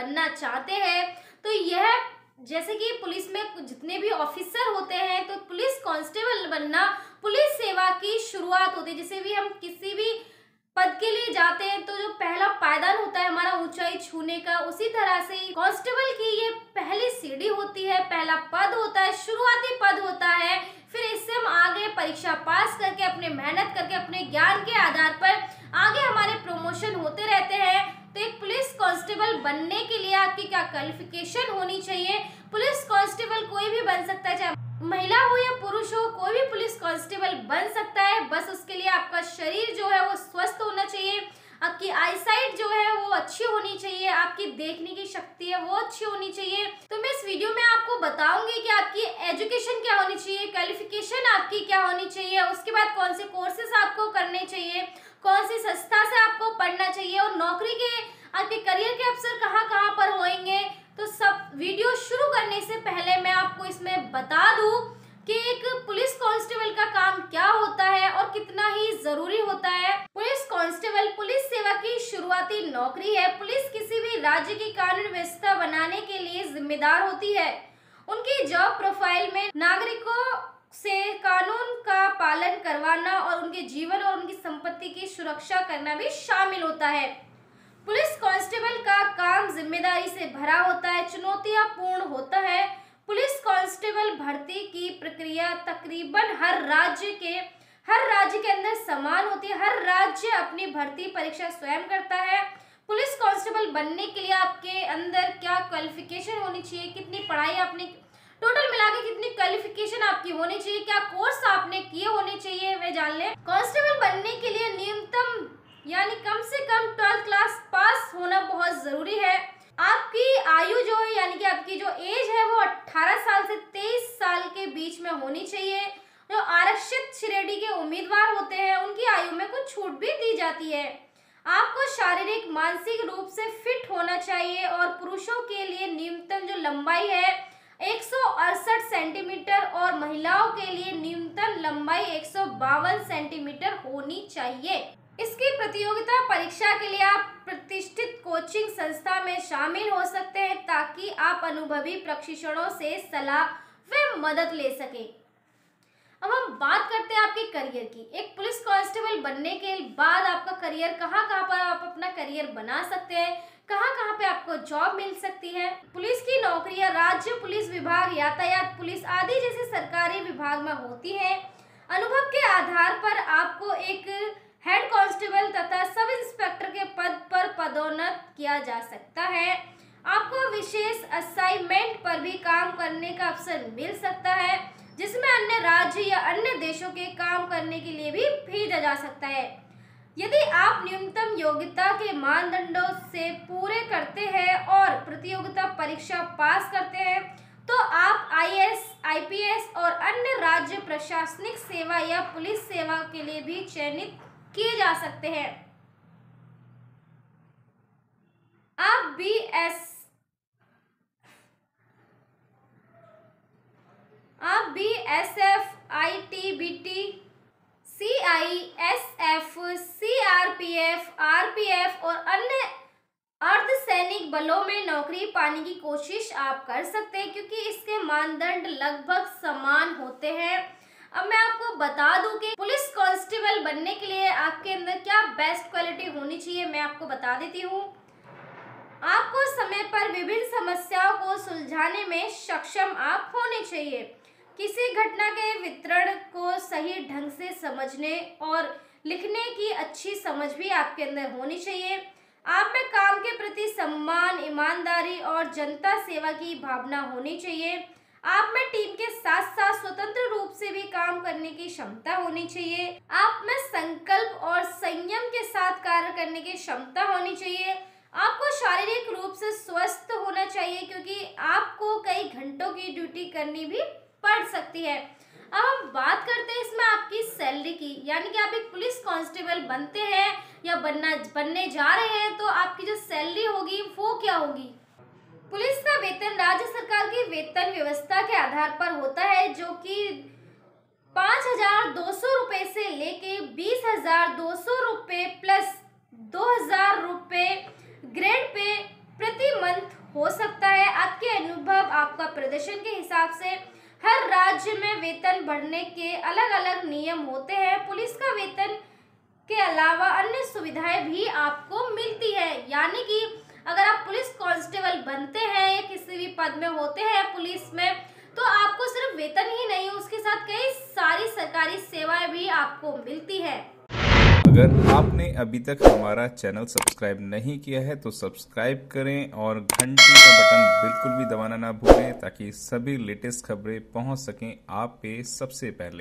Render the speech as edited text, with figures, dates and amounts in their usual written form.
बनना चाहते हैं तो यह जैसे कि पुलिस में जितने भी ऑफिसर होते हैं तो पुलिस कांस्टेबल बनना पुलिस सेवा की शुरुआत होती है। जैसे भी हम किसी भी पद के लिए जाते हैं तो जो पहला पायदान होता है हमारा ऊंचाई छूने का, उसी तरह से कांस्टेबल की ये पहली सीढ़ी होती है, पहला पद होता है, शुरुआती पद होता है। फिर इससे हम आगे परीक्षा पास करके अपने मेहनत करके अपने ज्ञान के आधार पर आगे हमारे प्रमोशन होते रहते हैं। तो एक पुलिस कांस्टेबल बनने के लिए आपकी क्या क्वालिफिकेशन होनी चाहिए? पुलिस कांस्टेबल कोई भी बन सकता है, चाहे महिला हो या पुरुष हो, कोई भी पुलिस कांस्टेबल बन सकता है। बस उसके लिए आपका शरीर जो है वो स्वस्थ होना चाहिए, आपकी आईसाइट जो है वो अच्छी होनी चाहिए, आपकी देखने की शक्ति है वो अच्छी होनी चाहिए। तो मैं इस वीडियो में आपको बताऊंगी कि आपकी एजुकेशन क्या होनी चाहिए, क्वालिफिकेशन आपकी क्या होनी चाहिए, उसके बाद कौन से कोर्सेस आपको करने चाहिए, कौन सी संस्था से आपको पढ़ना चाहिए और नौकरी के आपके करियर के अवसर कहाँ कहाँ पर होंगे। तो सब वीडियो शुरू करने से पहले मैं आपको इसमें बता दूं कि एक पुलिस कांस्टेबल का काम क्या होता है और कितना ही जरूरी होता है। पुलिस कांस्टेबल पुलिस सेवा की शुरुआती नौकरी है। पुलिस किसी भी राज्य की कानून व्यवस्था बनाने के लिए जिम्मेदार होती है। उनकी जॉब प्रोफाइल में नागरिकों से कानून का पालन करवाना और उनके जीवन और उनकी संपत्ति की सुरक्षा करना भी शामिल होता है। पुलिस कांस्टेबल का काम जिम्मेदारी से भरा होता है, चुनौतियां पूर्ण होता है। पुलिस कांस्टेबल भर्ती की प्रक्रिया तकरीबन हर राज्य के अंदर समान होती है। हर राज्य अपनी भर्ती परीक्षा स्वयं करता है। पुलिस कांस्टेबल बनने के लिए आपके अंदर क्या क्वालिफिकेशन होनी चाहिए, कितनी पढ़ाई आपने टोटल मिला के कितनी क्वालिफिकेशन आपकी होनी चाहिए, क्या कोर्स आपने किए होने चाहिए, वे जान लें। कांस्टेबल बनने के लिए न्यूनतम यानी कम से कम 12th क्लास पास होना बहुत जरूरी है। आपकी आयु जो है यानी कि आपकी जो एज है वो 18 साल से 23 साल के बीच में होनी चाहिए। जो आरक्षित श्रेणी के उम्मीदवार होते हैं उनकी आयु में कुछ छूट भी दी जाती है। आपको शारीरिक मानसिक रूप से फिट होना चाहिए और पुरुषों के लिए न्यूनतम जो लंबाई है 168 सेंटीमीटर और महिलाओं के लिए न्यूनतम लंबाई 152 सेंटीमीटर होनी चाहिए। इसकी प्रतियोगिता परीक्षा के लिए आप प्रतिष्ठित कोचिंग संस्था में शामिल हो सकते हैं ताकि आप अनुभवी प्रशिक्षकों से सलाह व मदद ले सकें। अब हम बात करते हैं आपके करियर की। एक पुलिस कांस्टेबल बनने के बाद आपका करियर कहाँ कहाँ पर आप अपना करियर बना सकते हैं, कहाँ कहाँ पे आपको जॉब मिल सकती है। पुलिस की नौकरियां राज्य पुलिस विभाग, यातायात पुलिस आदि जैसे सरकारी विभाग में होती है। अनुभव के आधार पर आपको एक हेड कांस्टेबल तथा सब इंस्पेक्टर के पद पर पदोन्नत किया जा सकता है। आपको विशेष असाइनमेंट पर भी काम करने का अवसर मिल सकता है जिसमें अन्य राज्य या अन्य देशों के काम करने के लिए भी भेजा जा सकता है। यदि आप न्यूनतम योग्यता के मानदंडों से पूरे करते हैं और प्रतियोगिता परीक्षा पास करते हैं तो आप आईएएस, आईपीएस और अन्य राज्य प्रशासनिक सेवा या पुलिस सेवा के लिए भी चयनित किए जा सकते हैं। आप BSF, ITBT, CISF, CRPF, RPF और अन्य अर्धसैनिक बलों में नौकरी पाने की कोशिश आप कर सकते हैं क्योंकि इसके मानदंड लगभग समान होते हैं। अब मैं आपको बता दूं कि पुलिस कांस्टेबल बनने के लिए आपके अंदर क्या बेस्ट क्वालिटी होनी चाहिए, मैं आपको बता देती हूँ। आपको समय पर विभिन्न समस्याओं को सुलझाने में सक्षम आप होने चाहिए। किसी घटना के वितरण को सही ढंग से समझने और लिखने की अच्छी समझ भी आपके अंदर होनी चाहिए। आप में काम के प्रति सम्मान, ईमानदारी और जनता सेवा की भावना होनी चाहिए। आप में टीम के साथ साथ स्वतंत्र रूप से भी काम करने की क्षमता होनी चाहिए। आप में संकल्प और संयम के साथ कार्य करने की क्षमता होनी चाहिए। आपको शारीरिक रूप से स्वस्थ होना चाहिए क्योंकि आपको कई घंटों की ड्यूटी करनी भी पड़ सकती है। अब हम बात करते हैं इसमें आपकी सैलरी की, यानी कि आप एक पुलिस कांस्टेबल बनते हैं या बनने जा रहे हैं तो आपकी जो सैलरी होगी वो क्या होगी। पुलिस का वेतन राज्य सरकार की वेतन व्यवस्था के आधार पर होता है जो कि 5,200 रुपये से लेके 20,200 रुपये प्लस 2,000 रुपये ग्रेड पे प्रति मंथ हो सकता है। आपके अनुभव, आपका प्रदर्शन के हिसाब से हर राज्य में वेतन बढ़ने के अलग अलग नियम होते हैं। पुलिस का वेतन के अलावा अन्य सुविधाएं भी आपको मिलती है, यानी कि अगर आप पुलिस कांस्टेबल बनते हैं या किसी भी पद में होते हैं पुलिस में, तो आपको सिर्फ वेतन ही नहीं, उसके साथ कई सारी सरकारी सेवाएं भी आपको मिलती है। अगर आपने अभी तक हमारा चैनल सब्सक्राइब नहीं किया है तो सब्सक्राइब करें और घंटी का बटन बिल्कुल भी दबाना ना भूलें, ताकि सभी लेटेस्ट खबरें पहुंच सकें आप पे सबसे पहले।